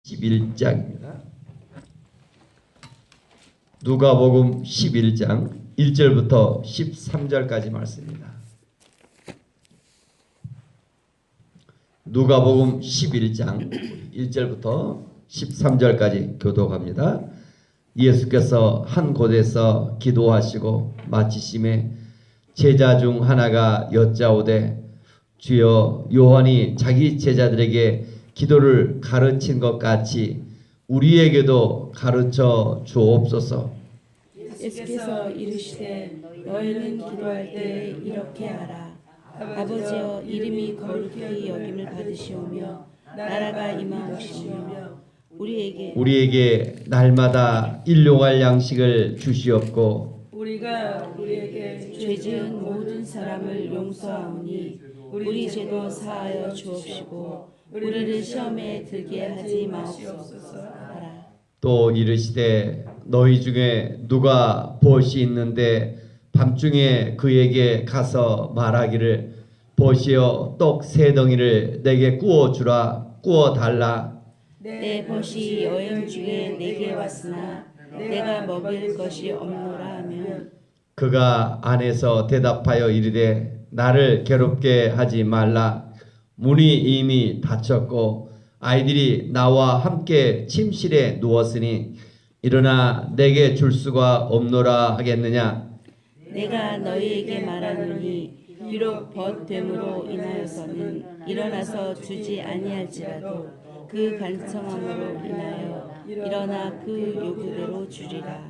11장입니다. 누가복음 11장 1절부터 13절까지 말씀입니다. 누가복음 11장 1절부터 13절까지 교독합니다. 예수께서 한 곳에서 기도하시고 마치심에 제자 중 하나가 여짜오되 주여, 요한이 자기 제자들에게 기도를 가르친 것 같이 우리에게도 가르쳐 주옵소서. 예수께서 이르시되 너희는 기도할 때 이렇게 하라. 아버지여, 이름이 거룩히 여김을 받으시오며 나라가 임하옵시며 우리에게 날마다 일용할 양식을 주시옵고 우리가 우리에게 죄 지은 모든 사람을 용서하오니 우리 죄도 사하여 주옵시고 우리를 시험에 들게 하지 마옵소서 하라. 또 이르시되 너희 중에 누가 벗이 있는데 밤중에 그에게 가서 말하기를 벗이여 떡 세 덩이를 내게 구워 주라, 구워 달라. 내 벗이 여행 중에 내게 왔으나 내가 먹일 것이 없노라 하면 그가 안에서 대답하여 이르되 나를 괴롭게 하지 말라. 문이 이미 닫혔고 아이들이 나와 함께 침실에 누웠으니 일어나 내게 줄 수가 없노라 하겠느냐. 내가 너희에게 말하노니 비록 벗됨으로 인하여서는 일어나서 주지 아니할지라도 그 간청함으로 인하여 일어나 그 요구대로 주리라.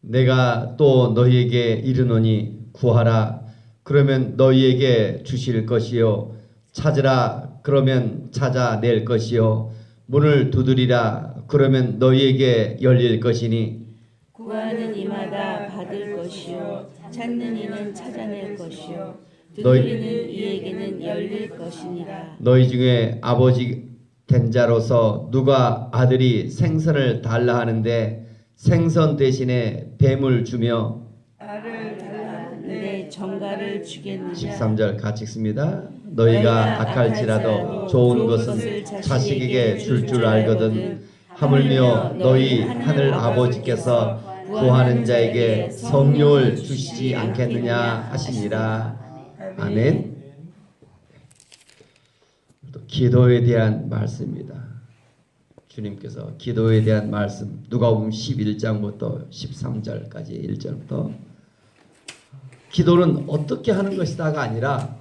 내가 또 너희에게 이르노니 구하라, 그러면 너희에게 주실 것이요, 찾으라, 그러면 찾아낼 것이요, 문을 두드리라, 그러면 너희에게 열릴 것이니 구하는 이마다 받을 것이요, 찾는 이는 찾아낼 것이요, 두드리는 이에게는 열릴 것이니라. 너희 중에 아버지 된 자로서 누가 아들이 생선을 달라 하는데 생선 대신에 뱀을 주며 알을 달라 내 정가를 주겠느냐. 13절 같이 읽습니다. 너희가 악할지라도 좋은 것은 자식에게 줄 줄 알거든 하물며 너희 하늘 아버지께서 구하는 자에게 성령을 주시지 않겠느냐 하시니라. 아멘. 또 기도에 대한 말씀입니다. 주님께서 기도에 대한 말씀, 누가복음 11장부터 13절까지 1절부터 기도는 어떻게 하는 것이다가 아니라,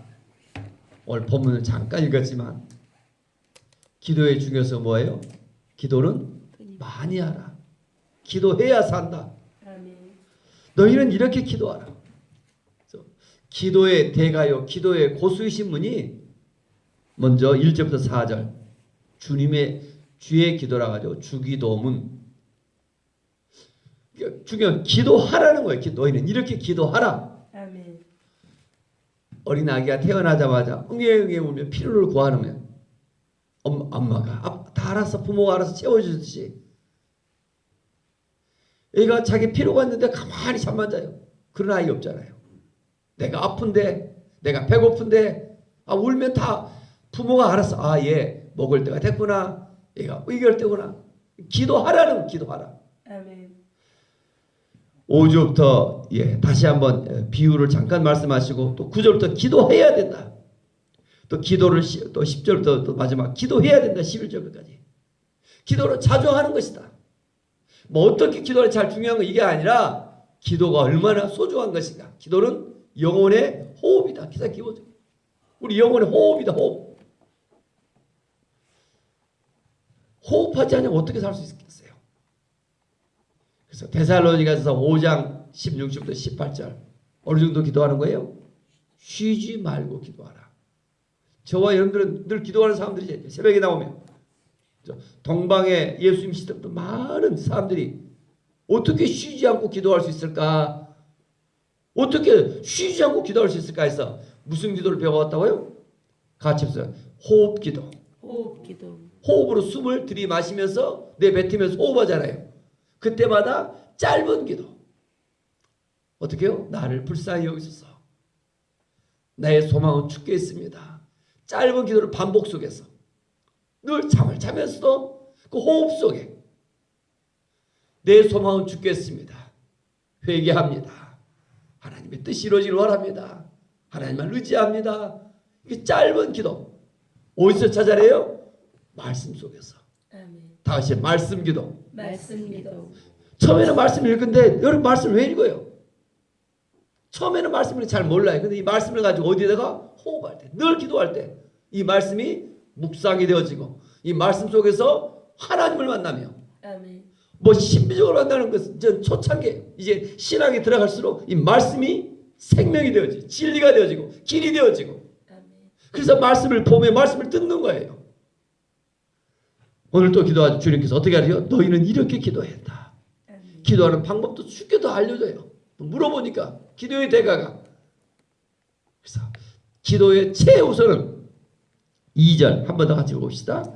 오늘 본문을 잠깐 읽었지만 기도의 중요성 뭐예요? 기도는 많이 하라. 기도해야 산다. 너희는 이렇게 기도하라. 기도의 대가요, 기도의 고수이신 분이 먼저 1절부터 4절 주님의 주의 기도라 가지고 주기도문. 중요한 기도하라는 거예요. 너희는 이렇게 기도하라. 아멘. 어린 아기가 태어나자마자 응애응애 울며 필요를 구하면 엄마가 다 알아서, 부모가 알아서 채워주듯이 애가 자기 필요가 있는데 가만히 잠만 자요. 그런 아이 없잖아요. 내가 아픈데, 내가 배고픈데 울면 다 부모가 알아서 얘 먹을 때가 됐구나, 얘가 의결 때구나. 기도하라는, 기도하라. 아멘. 5절부터 다시 한번 비유를 잠깐 말씀하시고 또 9절부터 기도해야 된다. 또 기도를 또 10절부터 또 마지막 기도해야 된다. 11절까지 기도를 자주 하는 것이다. 뭐 어떻게 기도를 잘, 중요한 건 이게 아니라 기도가 얼마나 소중한 것인가. 기도는 영혼의 호흡이다. 기사 기호죠. 우리 영혼의 호흡이다. 호흡. 호흡하지 않으면 어떻게 살 수 있겠어요? 그래서 데살로니가서 5장 16절부터 18절 어느 정도 기도하는 거예요? 쉬지 말고 기도하라. 저와 여러분들은 늘 기도하는 사람들이죠. 새벽에 나오면 동방에 예수님 시대부터 많은 사람들이 어떻게 쉬지 않고 기도할 수 있을까? 어떻게 쉬지 않고 기도할 수 있을까 해서 무슨 기도를 배워왔다고요? 같이 해보세요. 호흡기도. 호흡기도. 호흡으로 숨을 들이마시면서 내뱉으면서 호흡하잖아요. 그때마다 짧은 기도. 어떻게 해요? 나를 불쌍히 여기소서. 나의 소망은 주께 있습니다. 짧은 기도를 반복 속에서 늘 잠을 자면서도 그 호흡 속에 내 소망은 죽겠습니다. 회개합니다. 하나님의 뜻이 이루어지길 원합니다. 하나님만 의지합니다. 이게 짧은 기도. 어디서 찾아내요? 말씀 속에서. 아멘. 다시 말씀 기도. 말씀 기도. 처음에는 말씀을 읽는데 여러분 말씀을 왜 읽어요? 처음에는 말씀을 잘 몰라요. 근데 이 말씀을 가지고 어디에다가 호흡할 때, 늘 기도할 때 이 말씀이 묵상이 되어지고 이 말씀 속에서 하나님을 만나며 아멘. 뭐 신비적으로 만나는 것은 전 초창기예요. 이제 신앙에 들어갈수록 이 말씀이 생명이 되어지고 진리가 되어지고 길이 되어지고 아멘. 그래서 말씀을 보며 말씀을 듣는 거예요. 오늘 또 기도하죠. 주님께서 어떻게 하래요? 너희는 이렇게 기도했다. 아멘. 기도하는 방법도 쉽게 더 알려줘요. 물어보니까 기도의 대가가. 그래서 기도의 최우선은 2절 한 번 더 같이 읽읍시다.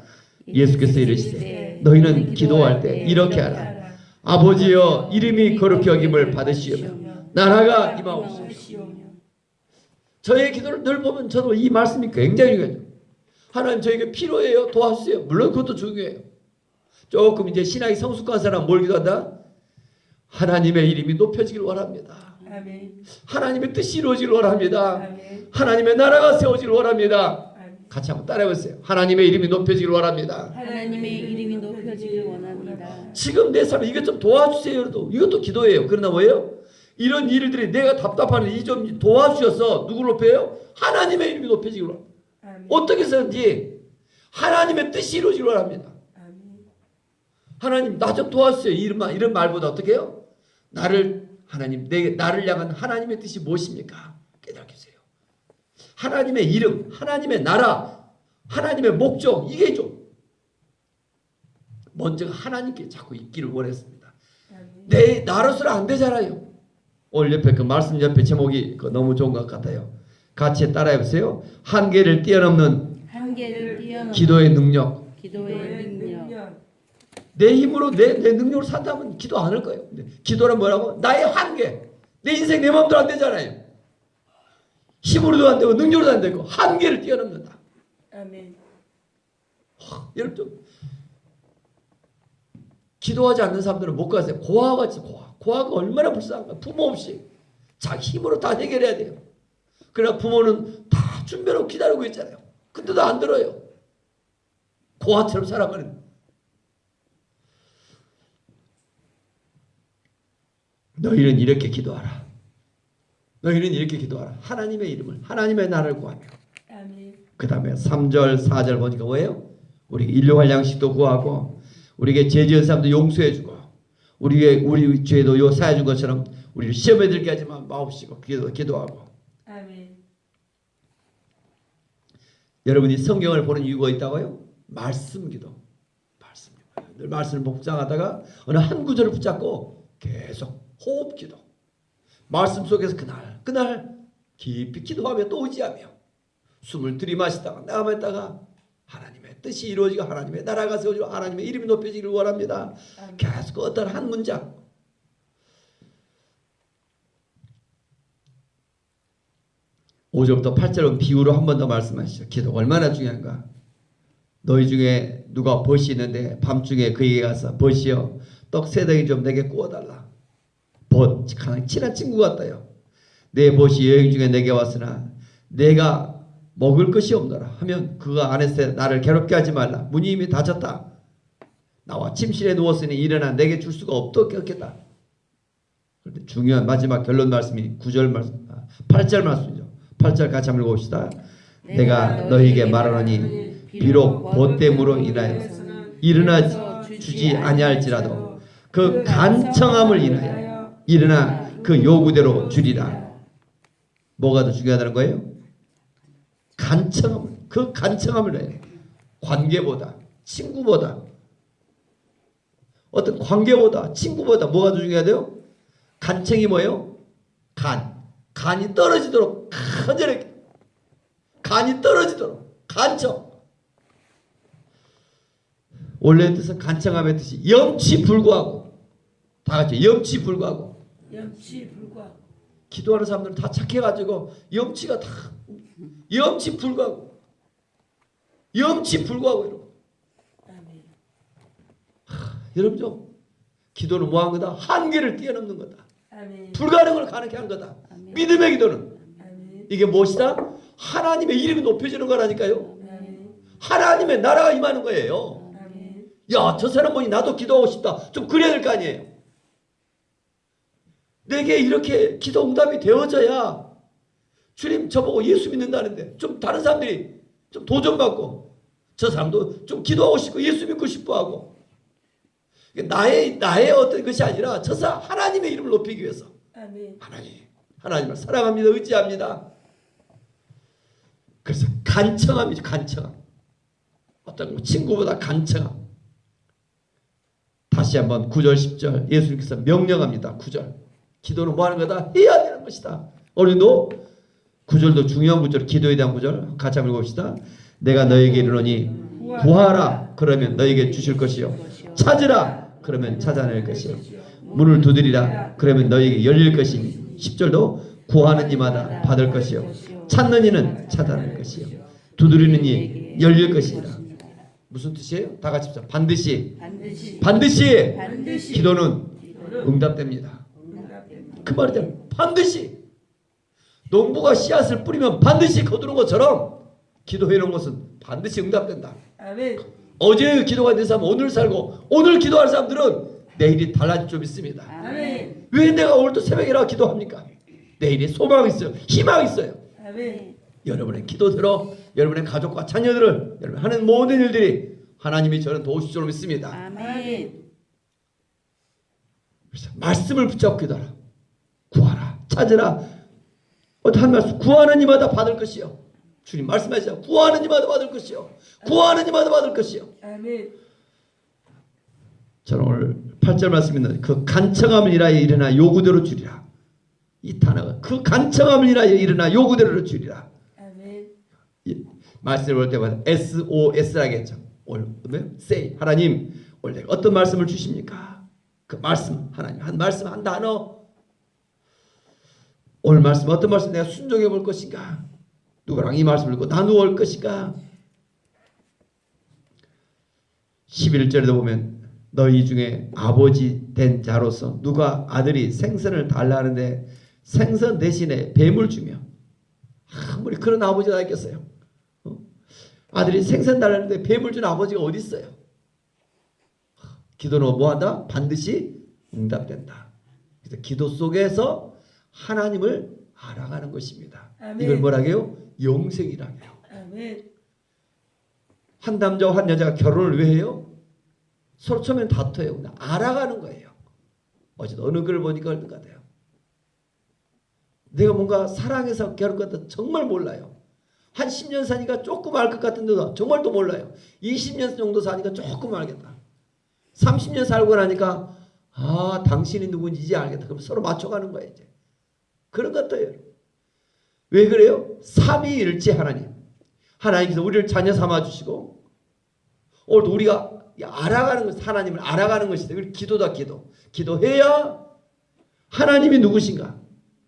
예수께서 이르시되 너희는 기도할 때 이렇게 하라. 아버지여 이름이 거룩히 여김을 받으시오며 나라가 임하옵소서. 저의 기도를 늘 보면 저도 이 말씀이 굉장히 중요해요. 하나님 저에게 필요해요. 도와주세요. 물론 그것도 중요해요. 조금 이제 신앙이 성숙한 사람 뭘 기도한다? 하나님의 이름이 높여지길 원합니다. 아멘. 하나님의 뜻이 이루어지길 원합니다. 아멘. 하나님의 나라가 세워지길 원합니다. 아멘. 같이 한번 따라해보세요. 하나님의 이름이 높여지길 원합니다. 하나님의 이름이 높여지길 원합니다. 지금 내 삶에 이것 좀 도와주세요. 이것도 기도예요. 그러나 뭐예요? 이런 일들이 내가 답답하는 이 좀 도와주셔서 누구를 높여요? 하나님의 이름이 높여지길 원합니다. 아멘. 어떻게 해서든지 하나님의 뜻이 이루어지길 원합니다. 아멘. 하나님 나 좀 도와주세요. 이런 말보다 어떻게 해요? 나를 향한 하나님의 뜻이 무엇입니까? 깨닫게 해주세요. 하나님의 이름, 하나님의 나라, 하나님의 목적 이게 좀 먼저 하나님께 자꾸 있기를 원했습니다. 아멘. 내 나로서는 안 되잖아요. 오늘 옆에 그 말씀 옆에 제목이 너무 좋은 것 같아요. 같이 따라해 보세요. 한계를 뛰어넘는 기도의 능력. 기도의 능력. 내 힘으로 내 능력으로 산다면 기도 안 할 거예요. 기도는 뭐라고? 나의 한계. 내 인생 내 마음대로 안 되잖아요. 힘으로도 안 되고 능력으로도 안 되고 한계를 뛰어넘는다. 아멘. 여러분 좀 기도하지 않는 사람들은 못 가세요. 고아같이 고아가 얼마나 불쌍한가. 부모 없이 자기 힘으로 다 해결해야 돼요. 그러나 부모는 다 준비하고 기다리고 있잖아요. 근데도 안 들어요. 고아처럼 살아가는. 너희는 이렇게 기도하라. 너희는 이렇게 기도하라. 하나님의 이름을 하나님의 나라를 구하며. 아멘. 그 다음에 3절 4절 보니까 뭐예요? 우리 일용할 양식도 구하고 우리에게 죄 지은 사람도 용서해주고 우리 죄도 요 사해준 것처럼 우리를 시험에 들게 하지만 마옵시고 기도하고. 아멘. 여러분이 성경을 보는 이유가 있다고요? 말씀 기도. 말씀 기도. 늘 말씀을 묵상하다가 어느 한 구절을 붙잡고 계속 호흡 기도. 말씀 속에서 그날 깊이 기도하며 또 의지하며 숨을 들이마시다가 나가다가 하나님의 뜻이 이루어지고 하나님의 나라가 세워지고 하나님의 이름이 높여지기를 원합니다. 계속 어떤 한 문장. (5절부터) (8절은) 비유로 한 번 더 말씀하시죠. 기도가 얼마나 중요한가. 너희 중에 누가 벗이 있는데 밤중에 그에게 가서 벗이여 떡 3덩이 좀 내게 구워달라. 벗 가장 친한 친구 같다요. 내 벗이 여행 중에 내게 왔으나 내가 먹을 것이 없노라 하면 그가 안에서 나를 괴롭게 하지 말라. 문이 이미 닫혔다. 나와 침실에 누웠으니 일어나 내게 줄 수가 없겠다. 그런데 중요한 마지막 결론 말씀이 9절 말씀, 8절 말씀이죠. 8절 같이 한번 읽어봅시다. 내가 너희에게 말하노니 비록 벗됨으로 인하여 일어나 주지 아니할지라도 그 간청함을 인하여 일어나 그 요구대로 주리라. 뭐가 더 중요하다는 거예요? 간청함을. 그 간청함을 해요. 관계보다 친구보다 어떤 관계보다 친구보다 뭐가 더 중요하대요? 간청이 뭐예요? 간이 떨어지도록 간절하게 간이 떨어지도록 간청. 원래의 뜻은 간청함의 뜻이 염치불구하고. 다 같이 염치불구하고. 염치불구하고. 기도하는 사람들은 다 착해가지고 염치가 다 염치불구하고 이러고. 아멘. 여러분 좀 기도는 뭐한 거다? 한계를 뛰어넘는 거다. 아멘. 불가능을 가능케 한 거다. 아멘. 믿음의 기도는 아멘. 이게 무엇이다? 하나님의 이름이 높여지는 거라니까요. 아멘. 하나님의 나라가 임하는 거예요. 아멘. 야, 저 사람 보니 나도 기도하고 싶다. 좀 그래야 될 거 아니에요. 내게 이렇게 기도 응답이 되어져야 주님 저보고 예수 믿는다는데 좀 다른 사람들이 좀 도전받고 저 사람도 좀 기도하고 싶고 예수 믿고 싶어 하고 나의 어떤 것이 아니라 저 사람 하나님의 이름을 높이기 위해서 아멘. 하나님을 사랑합니다. 의지합니다. 그래서 간청함이죠. 간청함. 어떤 친구보다 간청함. 다시 한번 9절 10절 예수님께서 명령합니다. 9절 기도는 뭐하는 거다? 해야 되는 것이다. 우리도 9절도 중요한 구절, 기도에 대한 구절 같이 한번 읽어봅시다. 내가 너에게 이르노니 구하라 그러면 너에게 주실 것이요 찾으라 그러면 찾아낼 것이요 문을 두드리라 그러면 너에게 열릴 것이니 10절도 구하는 이마다 받을 것이요 찾는 이는 찾아낼 것이요 두드리는 이 열릴 것이니라. 무슨 뜻이에요? 다 같이 합시다. 반드시 기도는 응답됩니다. 그 말이잖아요. 반드시 농부가 씨앗을 뿌리면 반드시 거두는 것처럼 기도해놓은 것은 반드시 응답된다. 아멘. 어제의 기도가 된 사람은 오늘 살고 오늘 기도할 사람들은 내일이 달라질 줄 믿습니다. 아멘. 왜 내가 오늘도 새벽에 일어나 기도합니까? 내일에 소망이 있어요. 희망이 있어요. 아멘. 여러분의 기도대로 여러분의 가족과 자녀들을 여러분 하는 모든 일들이 하나님이 저는 도우실 줄 믿습니다. 아멘. 그래서 말씀을 붙잡고 기도하라. 구하라. 찾으라. 한 말씀 구하는 이마다 받을 것이요. 주님 말씀하시죠. 구하는 이마다 받을 것이요. 구하는 이마다 받을 것이요. 아멘. 저는 오늘 8절 말씀인데 그 간청함을 인하여 일어나 요구대로 주리라. 이 단어가 그 간청함을 인하여 일어나 요구대로 주리라. 아멘. 말씀을 볼 때마다 SOS라고 했죠. 오늘 say 하나님 오늘 내가 어떤 말씀을 주십니까? 그 말씀 하나님 한 말씀 한 단어 오늘 말씀 어떤 말씀 내가 순종해 볼 것인가? 누구랑 이 말씀을 듣고 나누어 올 것인가? 11절에도 보면 너희 중에 아버지 된 자로서 누가 아들이 생선을 달라 하는데 생선 대신에 뱀을 주며 아무리 그런 아버지가 있겠어요. 아들이 생선 달라는데 뱀을 준 아버지가 어디 있어요? 기도는 뭐한다? 반드시 응답된다. 그래서 기도 속에서 하나님을 알아가는 것입니다. 아멘. 이걸 뭐라고요? 영생이라고요. 아멘. 한 남자와 한 여자가 결혼을 왜 해요? 서로 처음엔 다퉈요. 근데 알아가는 거예요. 어쨌든 어느 글을 보니까 어떤 것 같아요. 내가 뭔가 사랑해서 결혼했다 정말 몰라요. 한 10년 사니까 조금 알 것 같은데도 정말 또 몰라요. 20년 정도 사니까 조금 알겠다. 30년 살고 나니까 아 당신이 누군지 이제 알겠다. 그럼 서로 맞춰가는 거예요. 이제. 그런 것 같아요. 왜 그래요? 삼위일체 하나님. 하나님께서 우리를 자녀 삼아주시고 오늘도 우리가 알아가는 것, 하나님을 알아가는 것이다. 기도다 기도. 기도해야 하나님이 누구신가?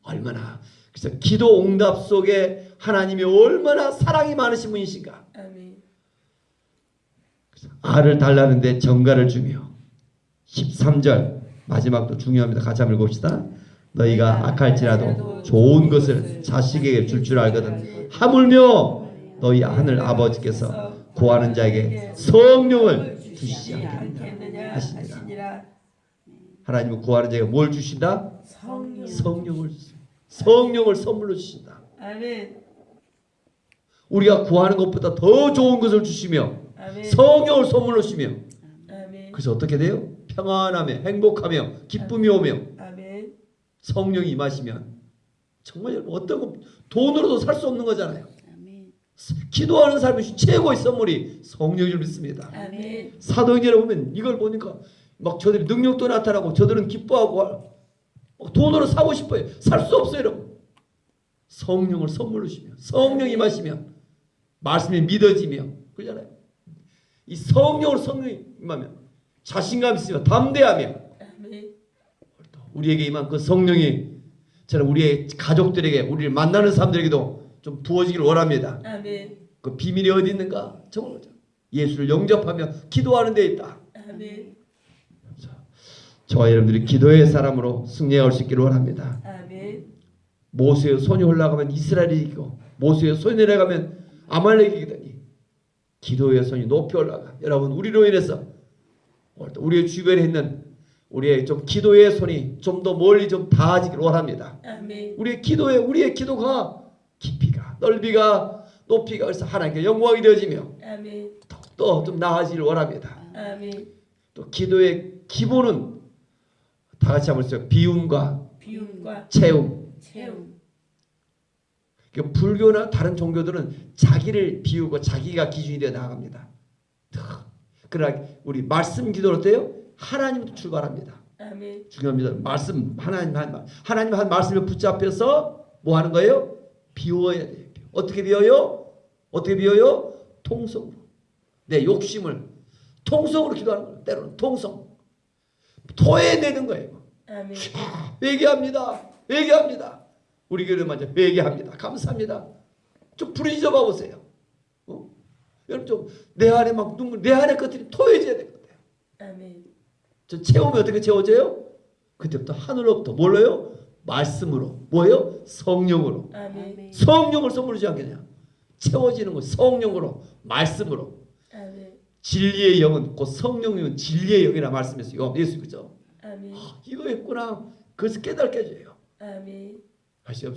얼마나. 그래서 기도 응답 속에 하나님이 얼마나 사랑이 많으신 분이신가? 아멘. 알을 달라는데 정가를 주며 13절 마지막도 중요합니다. 같이 한번 읽읍시다. 너희가 악할지라도 좋은 것을 자식에게 줄 줄 알거든 하물며 너희 하늘 아버지께서 구하는 자에게 성령을 주시지 않겠느냐 하시니라. 하나님은 구하는 자에게 뭘 주신다? 성령을 선물로 주신다. 아멘. 우리가 구하는 것보다 더 좋은 것을 주시며 아멘. 성령을 선물로 주시며 아멘. 그래서 어떻게 돼요? 평안하며 행복하며 기쁨이 오며 아멘. 성령이 임하시면 정말 어떤 거 돈으로도 살 수 없는 거잖아요. 아멘. 기도하는 사람이 최고의 선물이 성령을 믿습니다. 아멘. 사도행전에 보면 이걸 보니까 막 저들이 능력도 나타나고 저들은 기뻐하고 돈으로 사고 싶어요. 살 수 없어요, 여러분. 성령을 선물로 주시며 성령이 임하시면 말씀이 믿어지며 그러잖아요. 이 성령이 임하면 자신감 있으며 담대하며 아멘. 우리에게 임한 그 성령이 저는 우리의 가족들에게 우리를 만나는 사람들에게도 좀 부어지기를 원합니다. 아멘. 그 비밀이 어디 있는가? 정말 예수를 영접하며 기도하는 데 있다. 아멘. 저와 여러분들이 기도의 사람으로 승리할 수 있기를 원합니다. 아멘. 모세의 손이 올라가면 이스라엘이 이기고 모세의 손이 내려가면 아말렉이 이기더니 기도의 손이 높이 올라가. 여러분 우리로 인해서 우리의 주변에 있는 우리의 좀 기도의 손이 좀 더 멀리 좀 닿아지기를 원합니다. 아멘. 우리의 기도가 깊이가 넓이가 높이가 그래서 하나님께 영광이 되어지며 아멘. 또 좀 나아지기를 원합니다. 아멘. 또 기도의 기본은 다 같이 한번 써요. 비움과 비움과 채움. 채움. 그러니까 불교나 다른 종교들은 자기를 비우고 자기가 기준이 되어 나아갑니다. 그러나 우리 말씀 기도를 어때요? 하나님부터 출발합니다. 아멘. 중요합니다. 말씀 하나님 한 말씀을 붙잡혀서 뭐 하는 거예요? 비워야 돼요. 어떻게 비워요? 어떻게 비워요? 통성으로. 내 욕심을 통성으로 기도하는 거예요. 때로는 통성. 토해내는 거예요. 아멘. 회개합니다. 회개합니다. 우리 교회 먼저 회개합니다. 감사합니다. 좀 부르짖어 봐 보세요. 여러분 좀 내 안에 막 눈물, 내 안에 것들이 토해져야 될 것 같아요. 아멘. 저 채우면 어떻게 채워져요? 그때부터 하늘로부터 뭘로요? 말씀으로. 뭐예요? 성령으로. 아멘. 성령을 선물로 주지 않겠냐? 채워지는 거 성령으로, 말씀으로. 아멘. 진리의 영은 곧 성령님은 진리의 영이라 말씀했어요. 예수 그죠? 아멘. 이거 했구나. 그래서 깨닫게 해줘요. 아멘. 다시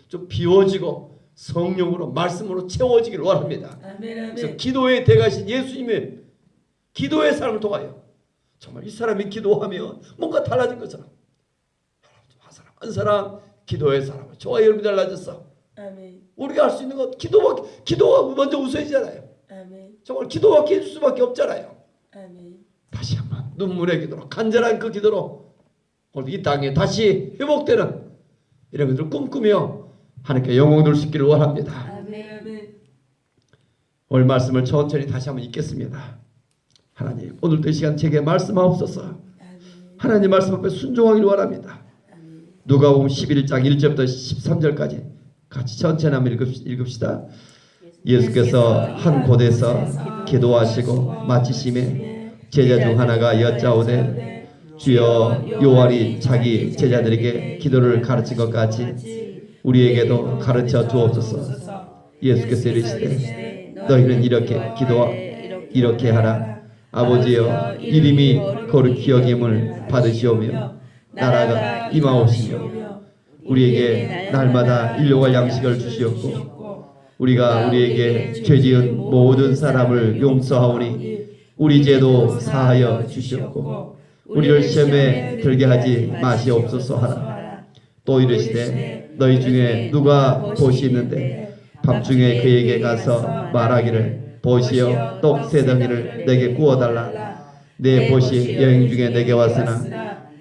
좀 비워지고 성령으로 말씀으로 채워지기를 원합니다. 아멘. 그래서 아멘. 기도의 대가신 예수님의 기도의 사람을 통하여 정말 이 사람이 기도하면 뭔가 달라진 것처럼 한 사람 기도의 사람을 저와 여러분이 달라졌어. 아멘. 우리가 할 수 있는 건 기도가 먼저 우선이잖아요. 아멘. 정말 기도밖에 해줄 수밖에 없잖아요. 아멘. 다시 한번 눈물의 기도로 간절한 그 기도로 오늘 이 땅에 다시 회복되는 이런 것들을 꿈꾸며 하나님께 영광 돌 수 있기를 원합니다. 아멘. 아멘. 오늘 말씀을 천천히 다시 한번 읽겠습니다. 하나님 오늘도 이 시간 제게 말씀하옵소서. 아멘. 하나님 말씀 앞에 순종하기를 원합니다. 누가복음 11장 1절부터 13절까지 같이 천천히 한번 읽읍시다. 예수께서 한 곳에서 기도하시고 마치심에 제자 중 하나가 여짜오되 주여 요한이 자기 제자들에게 기도를 가르친 것 같이 우리에게도 가르쳐 주옵소서. 예수께서 이르시되 너희는 이렇게 하라. 아버지여 이름이 거룩히 여김을 받으시오며 나라가 임하옵시며 우리에게 날마다 일용할 양식을 주시옵고 우리에게 죄지은 모든 사람을 용서하오니 우리 죄도 사하여 주시옵고 우리를 시험에 들게 하지 마시옵소서 하라. 또 이르시되 너희 중에 누가 보시 있는데 밤중에 그에게 가서 말하기를 보시어 떡 세 덩이를 내게 구워달라. 내 보시 여행 중에 내게 왔으나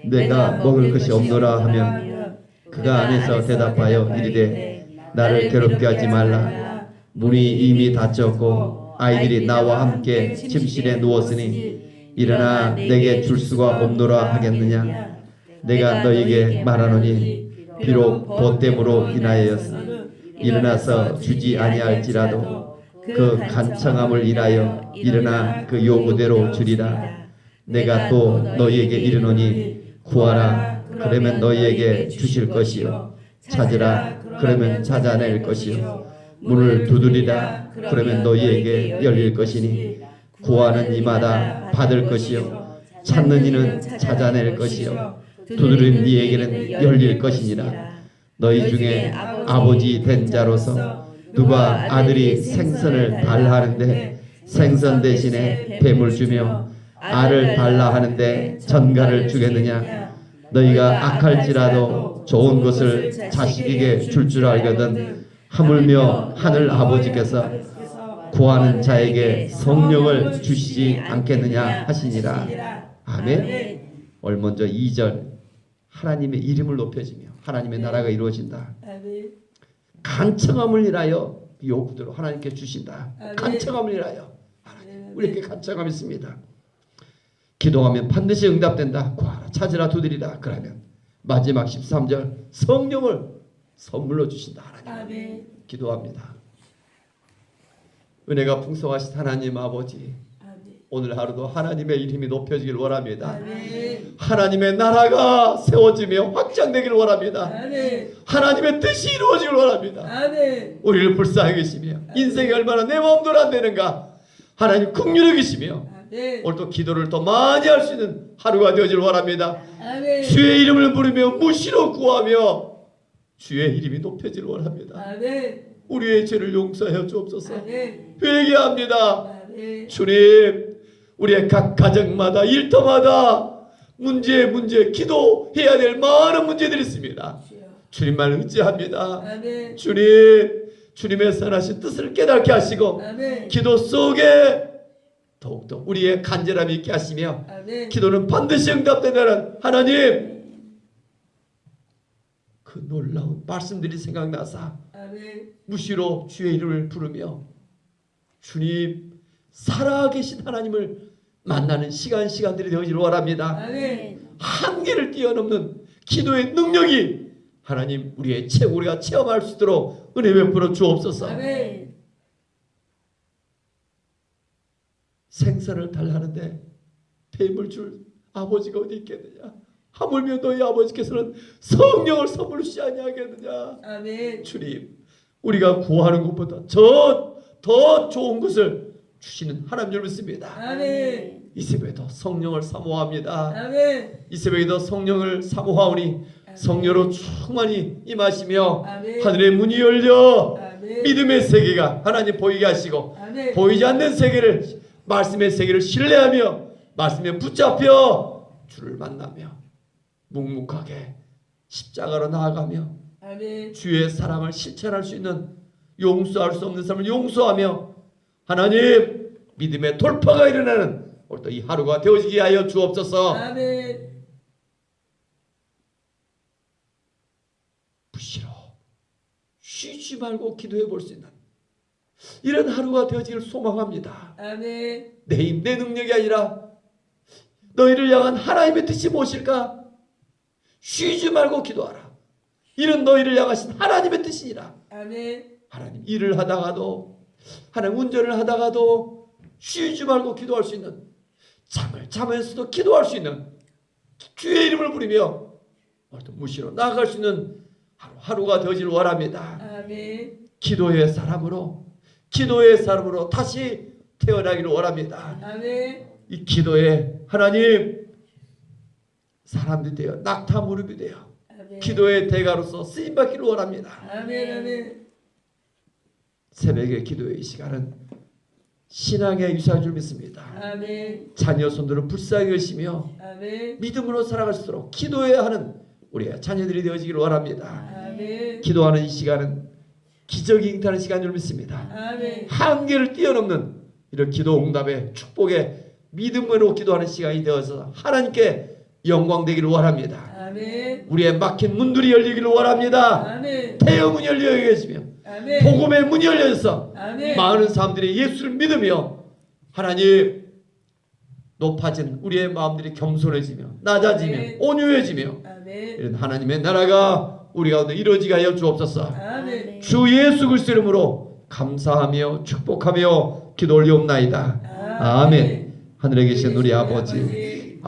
내가 먹을 것이 없노라 하면 그가 안에서 대답하여 이르되 나를 괴롭게 하지 말라. 문이 이미 닫혔고 아이들이 나와 함께 침실에 누웠으니 일어나 내게 줄 수가 없노라 하겠느냐. 내가 너에게 말하노니 비록 보됨으로 인하여서 일어나서 주지 아니할지라도 그 간청함을 인하여 일어나 그 요구대로 주리라. 내가 또 너희에게 이르노니 구하라 그러면 너희에게 주실 것이요 찾으라 그러면 찾아낼 것이요 문을 두드리라 그러면 너희에게 열릴 것이니 구하는 이마다 받을 것이요 찾는 이는 찾아낼 것이요 두드리는 이에게는 열릴 것이니라. 너희 중에 아버지 된 자로서 누가 아들이 생선을 달라 하는데 생선 대신에 뱀을 주며 알을 달라 하는데 전갈을 주겠느냐. 너희가 악할지라도 좋은 것을 자식에게 줄 알거든 하물며 하늘 아버지께서 구하는 자에게 성령을 주시지 않겠느냐 하시니라. 아멘. 오늘 먼저 2절 하나님의 이름을 높여지며 하나님의 나라가 이루어진다. 아멘. 간청함을 인하여 요구대로 하나님께 주신다. 아멘. 간청함을 인하여 하나님 우리에게 간청함이 있습니다. 기도하면 반드시 응답된다. 구하라 찾으라 두드리라. 그러면 마지막 13절 성령을 선물로 주신다. 하나님 아멘. 기도합니다. 은혜가 풍성하신 하나님 아버지 아멘. 오늘 하루도 하나님의 이름이 높여지길 원합니다. 아멘. 하나님의 나라가 세워지며 확장되길 원합니다. 아멘. 하나님의 뜻이 이루어지길 원합니다. 아멘. 우리를 불쌍히 계시며 인생이 얼마나 내 마음대로 안 되는가 하나님 긍휼히 계시며 아멘. 오늘 또 기도를 더 많이 할 수 있는 하루가 되어지길 원합니다. 아멘. 주의 이름을 부르며 무시로 구하며 주의 이름이 높여지길 원합니다. 아멘. 우리의 죄를 용서하여 주옵소서. 아멘. 회개합니다. 아멘. 주님, 우리의 각 가정마다 일터마다 문제 기도해야 될 많은 문제들이 있습니다. 주님만 의지합니다. 아멘. 주님의 선하신 뜻을 깨닫게 하시고 아멘. 기도 속에 더욱더 우리의 간절함이 있게 하시며 아멘. 기도는 반드시 응답된다는 하나님, 그 놀라운 말씀들이 생각나사 아멘. 무시로 주의 이름을 부르며 주님 살아계신 하나님을 만나는 시간들이 되어지길 원합니다. 아멘. 한계를 뛰어넘는 기도의 능력이 하나님 우리가 체험할 수 있도록 은혜 베풀어 주옵소서. 아멘. 생선을 달라는데 뱀을 줄 아버지가 어디 있겠느냐? 하물며 너희 아버지께서는 성령을 선물로 주지 아니하겠느냐? 아멘. 주님, 우리가 구하는 것보다 더 좋은 것을 주시는 하나님을 믿습니다. 아멘. 이 새벽에도 성령을 사모합니다. 아멘. 이 새벽에도 성령을 사모하오니 성령으로 충만히 임하시며 아멘. 하늘의 문이 열려 아멘. 믿음의 세계가 하나님 보이게 하시고 아멘. 보이지 않는 세계를, 말씀의 세계를 신뢰하며 말씀에 붙잡혀 주를 만나며 묵묵하게 십자가로 나아가며 아멘. 주의 사랑을 실천할 수 있는, 용서할 수 없는 삶을 용서하며 하나님 믿음의 돌파가 일어나는 오늘 또 이 하루가 되어지게 하여 주옵소서. 아멘. 무시로 쉬지 말고 기도해 볼 수 있는 이런 하루가 되어지기를 소망합니다. 아멘. 내 힘, 내 능력이 아니라 너희를 향한 하나님의 뜻이 무엇일까? 쉬지 말고 기도하라. 이는 너희를 향하신 하나님의 뜻이니라. 아멘. 하나님 일을 하다가도, 하나님 운전을 하다가도 쉬지 말고 기도할 수 있는, 잠을 자면서도 기도할 수 있는, 주의 이름을 부르며 무시로 나아갈 수 있는 하루가 되어지길 원합니다. 아멘. 기도의 사람으로 다시 태어나기를 원합니다. 아멘. 이 기도에 하나님 사람들이 되어 낙타 무릎이 되어 아멘. 기도의 대가로서 쓰임받기를 원합니다. 아멘. 아멘. 새벽의 기도의 이 시간은 신앙의 유산인 줄 믿습니다. 아멘. 자녀 손들을 불쌍히 여시며 아멘. 믿음으로 살아갈수록 기도해야 하는 우리의 자녀들이 되어지기를 원합니다. 아멘. 기도하는 이 시간은 기적이 잉타하는 시간인 줄 믿습니다. 아멘. 한계를 뛰어넘는 이런 기도 응답의 축복의 믿음으로 기도하는 시간이 되어서 하나님께 영광되기를 원합니다. 아멘. 우리의 막힌 문들이 열리기를 원합니다. 아멘. 태의 문이 열려 계시며 아멘. 복음의 문이 열려서 아멘. 많은 사람들이 예수를 믿으며 하나님 높아지는 우리의 마음들이 겸손해지며 낮아지며 아멘. 온유해지며 아멘. 이런 하나님의 나라가 우리 가운데 이루어지게 하여 주옵소서. 아멘. 주 예수 그리스도 이름으로 감사하며 축복하며 기도 올리옵나이다. 아멘. 하늘에 계신 우리 아버지